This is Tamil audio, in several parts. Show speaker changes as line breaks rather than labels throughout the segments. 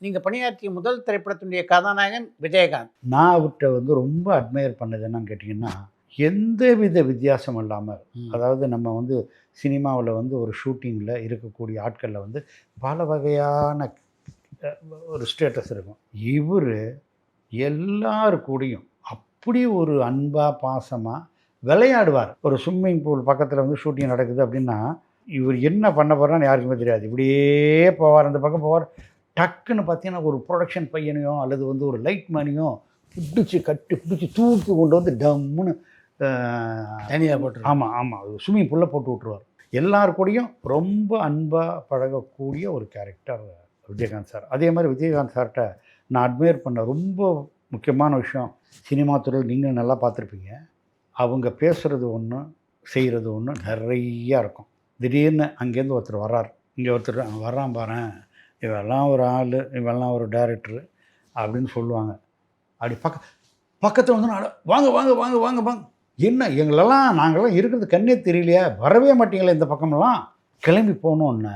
நீங்கள் பணியாற்றிய முதல் திரைப்படத்தினுடைய கதாநாயகன் விஜயகாந்த்.
நான் அவர்கிட்ட வந்து ரொம்ப அட்மையர் பண்ணது என்னன்னு கேட்டிங்கன்னா, எந்தவித வித்தியாசம் இல்லாமல், அதாவது நம்ம வந்து சினிமாவில் வந்து ஒரு ஷூட்டிங்கில் இருக்கக்கூடிய ஆட்களில் வந்து பல வகையான ஒரு ஸ்டேட்டஸ் இருக்கும். இவர் எல்லார் கூடயும் அப்படி ஒரு அன்பாக பாசமாக விளையாடுவார். ஒரு ஸ்விம்மிங் பூல் பக்கத்தில் வந்து ஷூட்டிங் நடக்குது அப்படின்னா, இவர் என்ன பண்ண போகிறான்னு யாருக்குமே தெரியாது. இப்படியே போவார், அந்த பக்கம் போவார். டக்குன்னு பார்த்தீங்கன்னா ஒரு ப்ரொடக்ஷன் பையனையோ அல்லது வந்து ஒரு லைட் மேனையோ பிடிச்சி தூக்கி கொண்டு வந்து டம்முன்னு
தனியாக போட்டு,
ஆமாம் ஆமாம், ஸ்விம்மிங் பூலில் போட்டு விட்ருவார். எல்லார் கூடயும் ரொம்ப அன்பாக பழகக்கூடிய ஒரு கேரக்டர் விஜயகாந்த் சார். அதே மாதிரி விஜயகாந்த் சார்கிட்ட நான் அட்மையர் பண்ண ரொம்ப முக்கியமான விஷயம், சினிமா துறையில் நீங்களும் நல்லா பார்த்துருப்பீங்க, அவங்க பேசுகிறது ஒன்று, செய்கிறது ஒன்று நிறையா இருக்கும். திடீர்னு அங்கேருந்து ஒருத்தர் வர்றார், இங்கே ஒருத்தர் வர்றான் பாரேன், இவெல்லாம் ஒரு ஆள், இவெல்லாம் ஒரு டைரக்டரு அப்படின்னு சொல்லுவாங்க. அப்படி பக்கத்தில் வந்து வாங்க வாங்க வாங்க வாங்க வாங்க, என்ன எங்களெல்லாம் நாங்கள்லாம் இருக்கிறது கண்ணே தெரியலையா, வரவே மாட்டீங்களே இந்த பக்கமெல்லாம், கிளம்பி போனோன்னு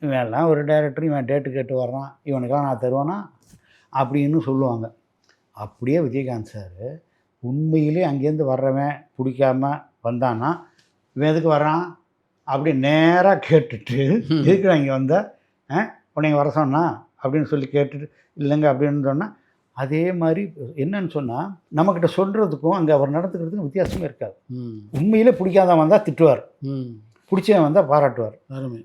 இவெல்லாம் ஒரு டைரக்டர், இவன் டேட்டு கேட்டு வர்றான், இவனுக்கெல்லாம் நான் தருவானா அப்படின்னு சொல்லுவாங்க. அப்படியே விஜயகாந்த் சார் உண்மையிலே அங்கேருந்து வர்றவன் பிடிக்காம வந்தான்னா, இவன் எதுக்கு வர்றான் அப்படி நேராக கேட்டுட்டு, எதுக்கு இங்கே வந்த உன்னை வர சொன்னா அப்படின்னு சொல்லி கேட்டுட்டு, இல்லைங்க அப்படின்னு சொன்னால், அதே மாதிரி என்னன்னு சொன்னால் நம்மக்கிட்ட சொல்கிறதுக்கும் அங்கே அவர் நடந்துக்கிறதுக்கும் வித்தியாசமே இருக்காது. உண்மையிலே பிடிக்காதவன் வந்தால் திட்டுவார், பிடிச்சவன் வந்தால் பாராட்டுவார்.
அருமை.